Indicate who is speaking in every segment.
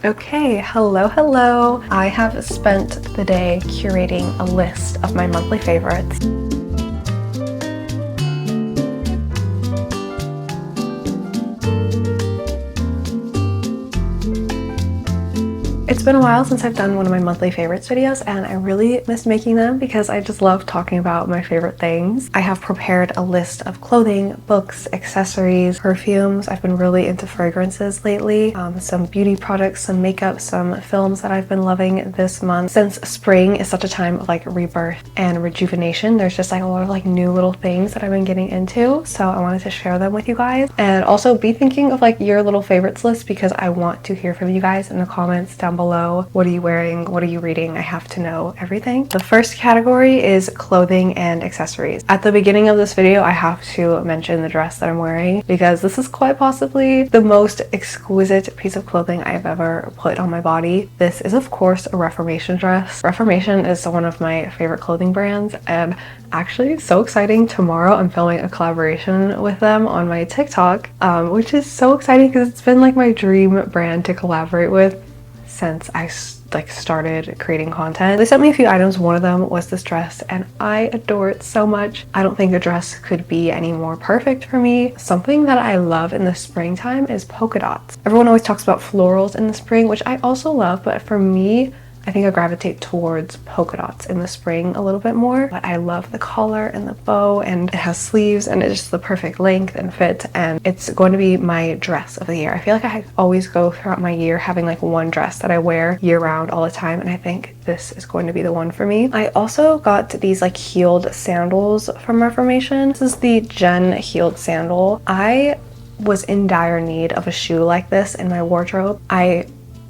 Speaker 1: Okay, hello. I have spent the day curating a list of my monthly favorites. It's been a while since I've done one of my monthly favorites videos, and I really miss making them because I just love talking about my favorite things. I have prepared a list of clothing, books, accessories, perfumes. I've been really into fragrances lately, some beauty products, some makeup, some films that I've been loving this month. Since spring is such a time of like rebirth and rejuvenation, there's just like a lot of like new little things that I've been getting into, so I wanted to share them with you guys. And also be thinking of like your little favorites list because I want to hear from you guys in the comments down below. What are you wearing? What are you reading? I have to know everything. The first category is clothing and accessories. At the beginning of this video, I have to mention the dress that I'm wearing because this is quite possibly the most exquisite piece of clothing I've ever put on my body. This is of course a Reformation dress. Reformation is one of my favorite clothing brands, and actually it's so exciting. Tomorrow I'm filming a collaboration with them on my TikTok, which is so exciting because it's been like my dream brand to collaborate with since I started creating content. They sent me a few items. One of them was this dress and I adore it so much. I don't think the dress could be any more perfect for me. Something that I love in the springtime is polka dots. Everyone always talks about florals in the spring, which I also love, but for me, I think I gravitate towards polka dots in the spring a little bit more. But I love the collar and the bow, and it has sleeves and it's just the perfect length and fit, and it's going to be my dress of the year. I feel like I always go throughout my year having like one dress that I wear year round all the time, and I think this is going to be the one for me. I also got these like heeled sandals from Reformation. This is the Jen heeled sandal. I was in dire need of a shoe like this in my wardrobe. I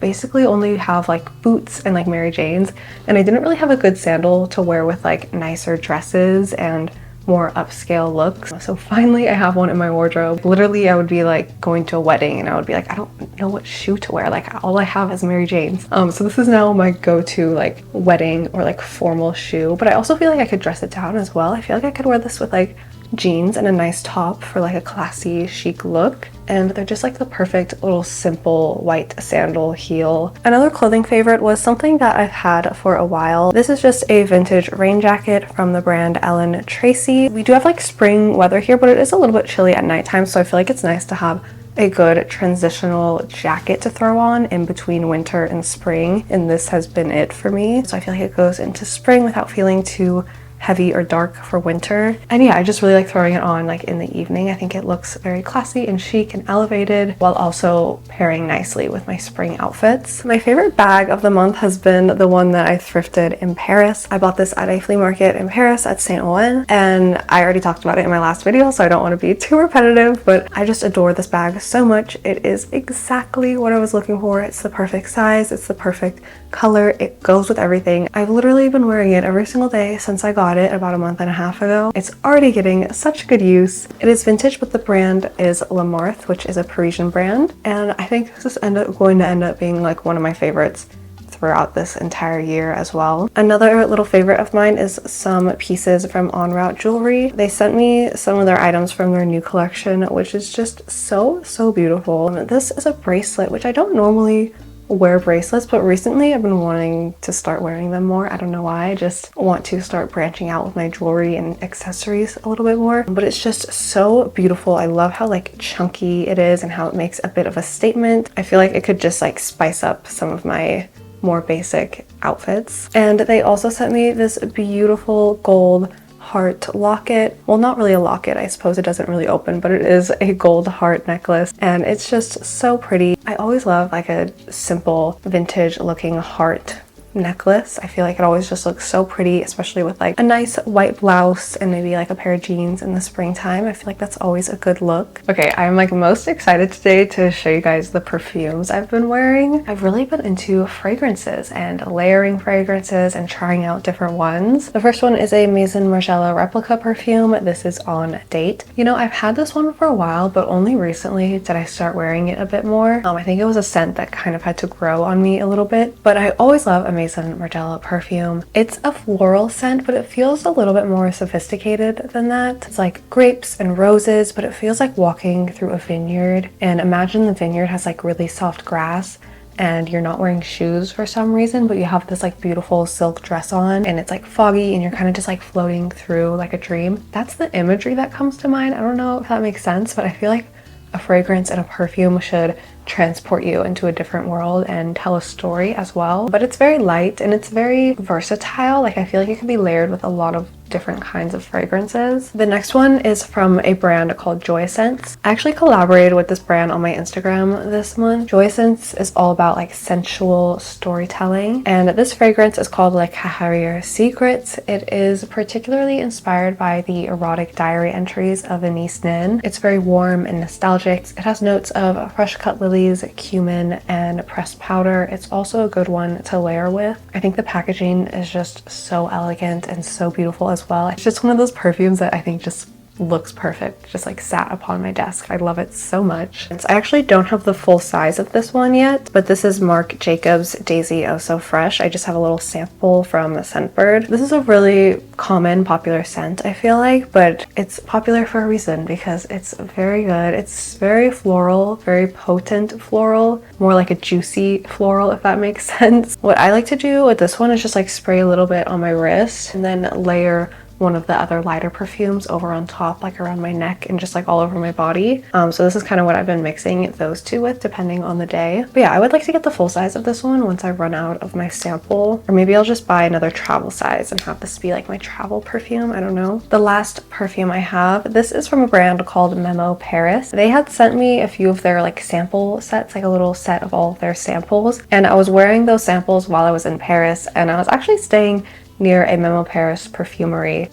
Speaker 1: basically only have like boots and like Mary Janes, and I didn't really have a good sandal to wear with like nicer dresses and more upscale looks. So finally I have one in my wardrobe. Literally I would be like going to a wedding and I would be like, I don't know what shoe to wear, like all I have is Mary Janes. So this is now my go-to like wedding or like formal shoe, but I also feel like I could dress it down as well. I feel like I could wear this with like jeans and a nice top for like a classy chic look, and they're just like the perfect little simple white sandal heel. Another clothing favorite was something that I've had for a while. This is just a vintage rain jacket from the brand Ellen Tracy. We do have like spring weather here, but it is a little bit chilly at nighttime, so I feel like it's nice to have a good transitional jacket to throw on in between winter and spring, and this has been it for me. So I feel like it goes into spring without feeling too heavy or dark for winter. And yeah, I just really like throwing it on like in the evening. I think it looks very classy and chic and elevated while also pairing nicely with my spring outfits. My favorite bag of the month has been the one that I thrifted in Paris. I bought this at a flea market in Paris at Saint Ouen, and I already talked about it in my last video, so I don't want to be too repetitive, but I just adore this bag so much. It is exactly what I was looking for. It's the perfect size, it's the perfect color, it goes with everything. I've literally been wearing it every single day since I got it about a month and a half ago. It's already getting such good use. It is vintage, but the brand is Memoirs, which is a Parisian brand, and I think this is going to end up being like one of my favorites throughout this entire year as well. Another little favorite of mine is some pieces from En Route Jewelry. They sent me some of their items from their new collection, which is just so beautiful. This is a bracelet, which I don't normally wear bracelets, but recently I've been wanting to start wearing them more. I don't know why. I just want to start branching out with my jewelry and accessories a little bit more, but it's just so beautiful. I love how like chunky it is and how it makes a bit of a statement. I feel like it could just like spice up some of my more basic outfits. And they also sent me this beautiful gold heart locket. Well, not really a locket, I suppose it doesn't really open, but it is a gold heart necklace, and it's just so pretty. I always love like a simple vintage looking heart necklace. I feel like it always just looks so pretty, especially with like a nice white blouse and maybe like a pair of jeans in the springtime. I feel like that's always a good look. Okay, I'm like most excited today to show you guys the perfumes I've been wearing. I've really been into fragrances and layering fragrances and trying out different ones. The first one is a Maison Margiela replica perfume. This is on Date. You know, I've had this one for a while, but only recently did I start wearing it a bit more. I think it was a scent that kind of had to grow on me a little bit, but I always love a Maison Margiela perfume. It's a floral scent, but it feels a little bit more sophisticated than that. It's like grapes and roses, but it feels like walking through a vineyard. And imagine the vineyard has like really soft grass, and you're not wearing shoes for some reason, but you have this like beautiful silk dress on and it's like foggy and you're kind of just like floating through like a dream. That's the imagery that comes to mind. I don't know if that makes sense, but I feel like a fragrance and a perfume should transport you into a different world and tell a story as well. But it's very light and it's very versatile. Like I feel like it can be layered with a lot of different kinds of fragrances. The next one is from a brand called Joy Scents. I actually collaborated with this brand on my Instagram this month. Joy Scents is all about like sensual storytelling, and this fragrance is called like Caharrier Secrets. It is particularly inspired by the erotic diary entries of Anise Nin. It's very warm and nostalgic. It has notes of fresh cut lilies, cumin, and pressed powder. It's also a good one to layer with. I think the packaging is just so elegant and so beautiful as well. It's just one of those perfumes that I think just looks perfect, just like sat upon my desk. I love it so much. And so I actually don't have the full size of this one yet, but this is Marc Jacobs Daisy Oh So Fresh. I just have a little sample from Scentbird. This is a really common, popular scent, I feel like, but it's popular for a reason because it's very good. It's very floral, very potent floral, more like a juicy floral, if that makes sense. What I like to do with this one is just like spray a little bit on my wrist and then layer one of the other lighter perfumes over on top, like around my neck and just like all over my body. So this is kind of what I've been mixing those two with depending on the day. But yeah, I would like to get the full size of this one once I run out of my sample, or maybe I'll just buy another travel size and have this be like my travel perfume. I don't know. The last perfume I have, this is from a brand called Memoirs. They had sent me a few of their like sample sets, like a little set of all of their samples, and I was wearing those samples while I was in Paris, and I was actually staying near a Memoirs perfumery.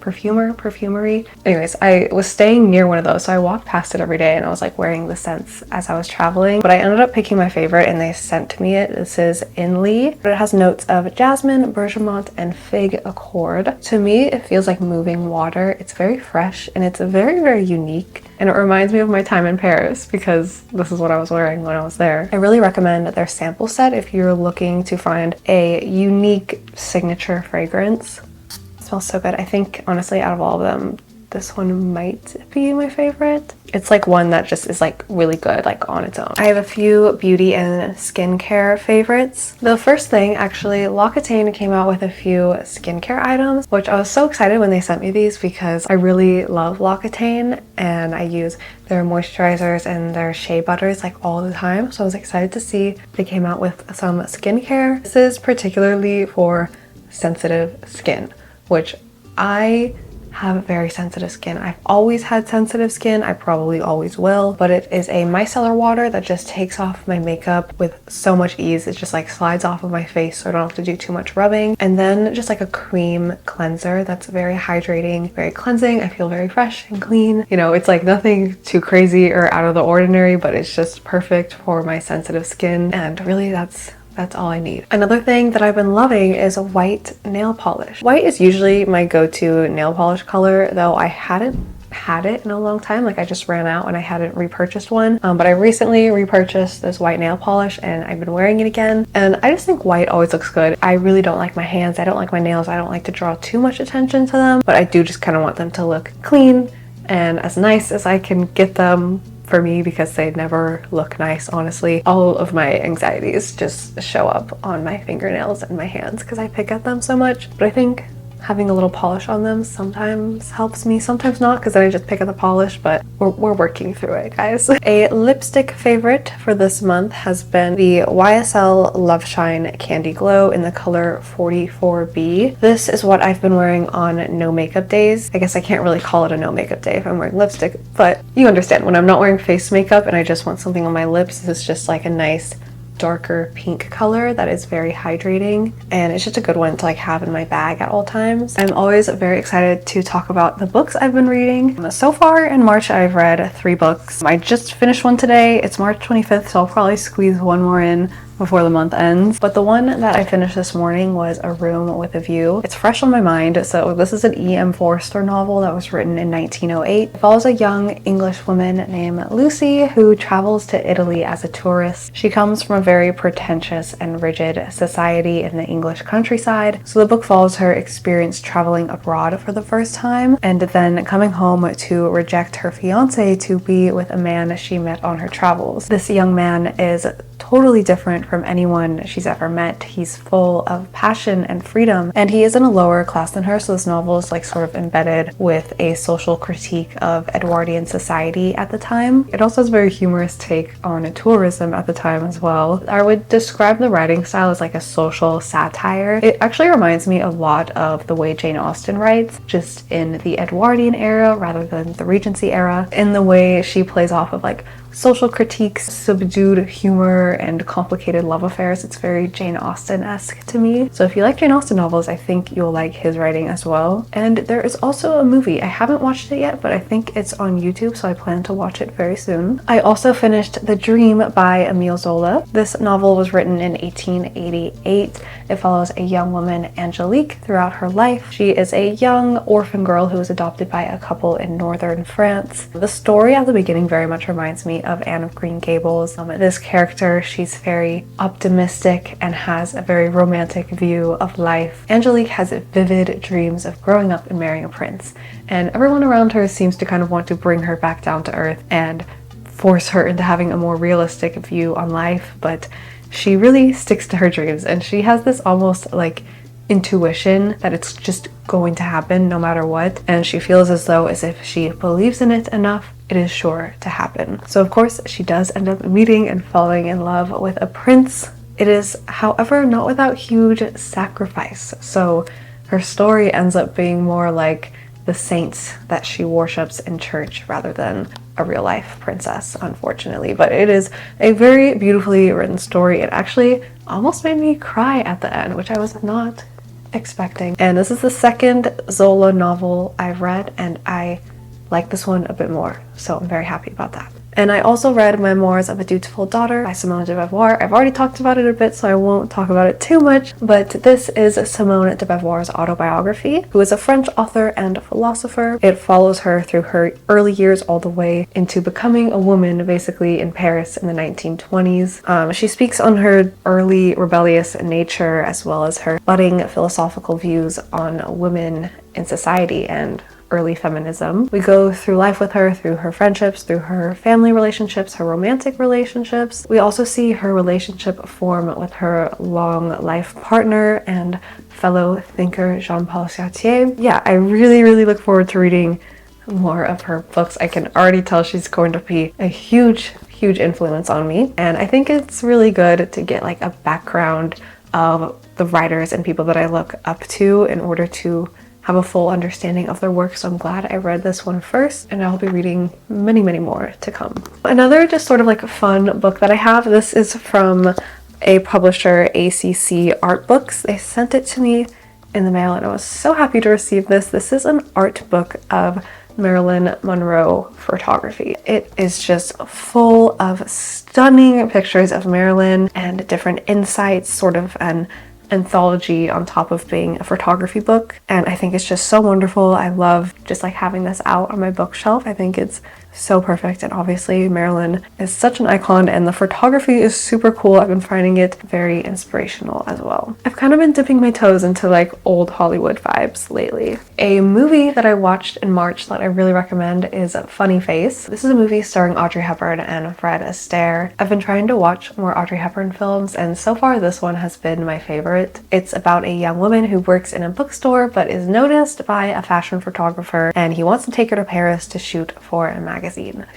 Speaker 1: Anyways, I was staying near one of those, so I walked past it every day and I was like wearing the scents as I was traveling, but I ended up picking my favorite and they sent me it. This is Inly, but it has notes of jasmine, bergamot, and fig accord. To me, it feels like moving water. It's very fresh and it's very, very unique. And it reminds me of my time in Paris because this is what I was wearing when I was there. I really recommend their sample set if you're looking to find a unique signature fragrance. It smells so good. I think honestly out of all of them, this one might be my favorite. It's like one that just is like really good like on its own. I have a few beauty and skincare favorites. The first thing, actually, L'Occitane came out with a few skincare items, which I was so excited when they sent me these because I really love L'Occitane and I use their moisturizers and their shea butters like all the time. So I was excited to see they came out with some skincare. This is particularly for sensitive skin, which I have very sensitive skin. I've always had sensitive skin. I probably always will, but it is a micellar water that just takes off my makeup with so much ease. It just like slides off of my face so I don't have to do too much rubbing. And then just like a cream cleanser that's very hydrating, very cleansing. I feel very fresh and clean. You know, it's like nothing too crazy or out of the ordinary, but it's just perfect for my sensitive skin. And really that's all I need. Another thing that I've been loving is a white nail polish. White is usually my go-to nail polish color, though I hadn't had it in a long time. Like I just ran out and I hadn't repurchased one. But I recently repurchased this white nail polish and I've been wearing it again. And I just think white always looks good. I really don't like my hands. I don't like my nails. I don't like to draw too much attention to them, but I do just kind of want them to look clean and as nice as I can get them for me because they never look nice, honestly. All of my anxieties just show up on my fingernails and my hands because I pick at them so much. But I think having a little polish on them sometimes helps me, sometimes not, because then I just pick at the polish, but we're working through it, guys. A lipstick favorite for this month has been the YSL Love Shine Candy Glow in the color 44B. This is what I've been wearing on no makeup days. I guess I can't really call it a no makeup day if I'm wearing lipstick, but you understand, when I'm not wearing face makeup and I just want something on my lips, this is just like a nice darker pink color that is very hydrating, and it's just a good one to like have in my bag at all times. I'm always very excited to talk about the books I've been reading. So far in March I've read 3 books. I just finished one today. It's March 25th, so I'll probably squeeze one more in before the month ends. But the one that I finished this morning was A Room with a View. It's fresh on my mind. So this is an E.M. Forster novel that was written in 1908. It follows a young English woman named Lucy who travels to Italy as a tourist. She comes from a very pretentious and rigid society in the English countryside. So the book follows her experience traveling abroad for the first time and then coming home to reject her fiance to be with a man she met on her travels. This young man is totally different from anyone she's ever met. He's full of passion and freedom, and he is in a lower class than her, so this novel is like sort of embedded with a social critique of Edwardian society at the time. It also has a very humorous take on tourism at the time as well. I would describe the writing style as like a social satire. It actually reminds me a lot of the way Jane Austen writes, just in the Edwardian era rather than the Regency era, in the way she plays off of like social critiques, subdued humor, and complicated love affairs. It's very Jane Austen-esque to me. So if you like Jane Austen novels, I think you'll like his writing as well. And there is also a movie. I haven't watched it yet, but I think it's on YouTube, so I plan to watch it very soon. I also finished The Dream by Emile Zola. This novel was written in 1888. It follows a young woman, Angelique, throughout her life. She is a young orphan girl who was adopted by a couple in northern France. The story at the beginning very much reminds me of Anne of Green Gables. This character, she's very optimistic and has a very romantic view of life. Angelique has vivid dreams of growing up and marrying a prince, and everyone around her seems to kind of want to bring her back down to earth and force her into having a more realistic view on life, but she really sticks to her dreams, and she has this almost like intuition that it's just going to happen no matter what, and she feels as though as if she believes in it enough, it is sure to happen. So of course she does end up meeting and falling in love with a prince. It is, however, not without huge sacrifice. So her story ends up being more like the saints that she worships in church rather than a real life princess, unfortunately. But it is a very beautifully written story. It actually almost made me cry at the end, which I was not expecting. And this is the second Zola novel I've read, and I like this one a bit more, so I'm very happy about that. And I also read Memoirs of a Dutiful Daughter by Simone de Beauvoir. I've already talked about it a bit, so I won't talk about it too much, but this is Simone de Beauvoir's autobiography, who is a French author and philosopher. It follows her through her early years all the way into becoming a woman, basically, in Paris in the 1920s. She speaks on her early rebellious nature, as well as her budding philosophical views on women in society and early feminism. We go through life with her, through her friendships, through her family relationships, her romantic relationships. We also see her relationship form with her long life partner and fellow thinker Jean-Paul Sartre. Yeah, I really look forward to reading more of her books. I can already tell she's going to be a huge influence on me, and I think it's really good to get like a background of the writers and people that I look up to in order to have a full understanding of their work. So I'm glad I read this one first, and I'll be reading many more to come. Another just sort of like fun book that I have, this is from a publisher, ACC Art Books. They sent it to me in the mail, and I was so happy to receive this. This is an art book of Marilyn Monroe photography. It is just full of stunning pictures of Marilyn and different insights, sort of an anthology on top of being a photography book, and I think it's just so wonderful. I love just like having this out on my bookshelf. I think it's so perfect, and obviously Marilyn is such an icon, and the photography is super cool. I've been finding it very inspirational as well. I've kind of been dipping my toes into like old Hollywood vibes lately. A movie that I watched in March that I really recommend is Funny Face. This is a movie starring Audrey Hepburn and Fred Astaire. I've been trying to watch more Audrey Hepburn films, and so far this one has been my favorite. It's about a young woman who works in a bookstore but is noticed by a fashion photographer, and he wants to take her to Paris to shoot for a magazine.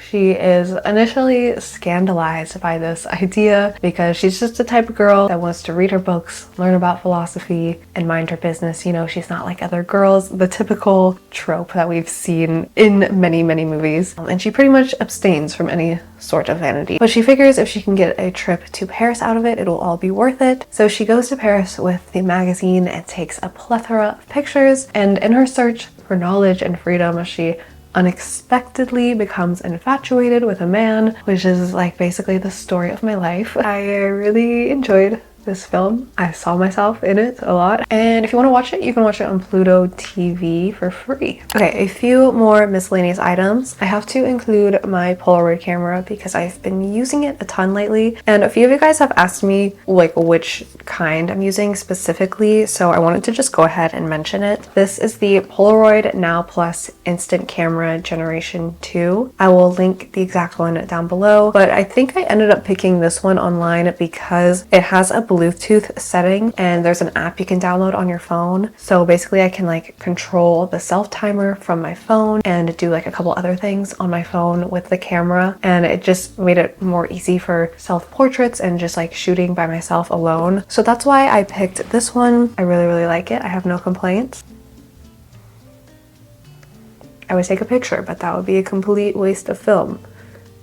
Speaker 1: She is initially scandalized by this idea because she's just the type of girl that wants to read her books, learn about philosophy, and mind her business. You know, she's not like other girls, the typical trope that we've seen in many movies. And she pretty much abstains from any sort of vanity. But she figures if she can get a trip to Paris out of it, it'll all be worth it. So she goes to Paris with the magazine and takes a plethora of pictures, and in her search for knowledge and freedom, she unexpectedly becomes infatuated with a man, which is like basically the story of my life. I really enjoyed this film. I saw myself in it a lot. And if you want to watch it, you can watch it on Pluto TV for free. Okay, a few more miscellaneous items. I have to include my Polaroid camera because I've been using it a ton lately. And a few of you guys have asked me like which kind I'm using specifically, so I wanted to just go ahead and mention it. This is the Polaroid Now Plus Instant Camera Generation 2. I will link the exact one down below, but I think I ended up picking this one online because it has a Bluetooth setting and there's an app you can download on your phone. So basically I can like control the self timer from my phone and do like a couple other things on my phone with the camera, and it just made it more easy for self portraits and just like shooting by myself alone. So that's why I picked this one. I really like it. I have no complaints. I would take a picture, but that would be a complete waste of film.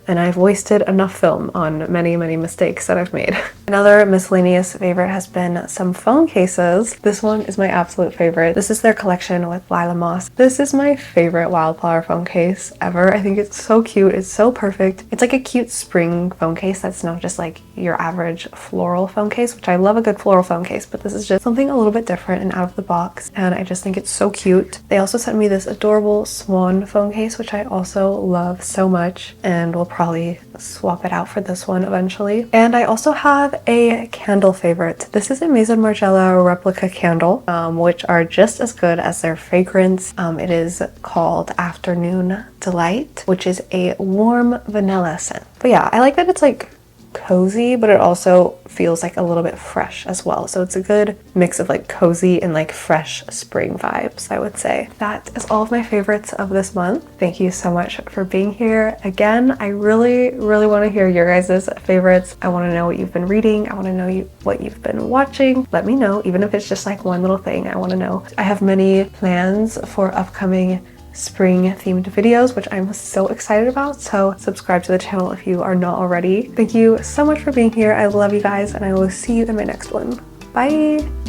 Speaker 1: And I've wasted enough film on many mistakes that I've made. Another miscellaneous favorite has been some phone cases. This one is my absolute favorite. This is their collection with Lila Moss. This is my favorite wildflower phone case ever. I think it's so cute. It's so perfect. It's like a cute spring phone case that's not just like your average floral phone case, which I love a good floral phone case, but this is just something a little bit different and out of the box, and I just think it's so cute. They also sent me this adorable swan phone case, which I also love so much, and will probably swap it out for this one eventually. And I also have a candle favorite. This is a Maison Margiela replica candle, which are just as good as their fragrance. It is called Afternoon Delight, which is a warm vanilla scent. But yeah, I like that it's like cozy, but it also feels like a little bit fresh as well. So it's a good mix of like cozy and like fresh spring vibes, I would say. That is all of my favorites of this month. Thank you so much for being here. Again, I really want to hear your guys' favorites. I want to know what you've been reading. I want to know what you've been watching. Let me know, even if it's just like one little thing. I want to know. I have many plans for upcoming spring themed videos, which I'm so excited about, so subscribe to the channel if you are not already. Thank you so much for being here. I love you guys, and I will see you in my next one. Bye!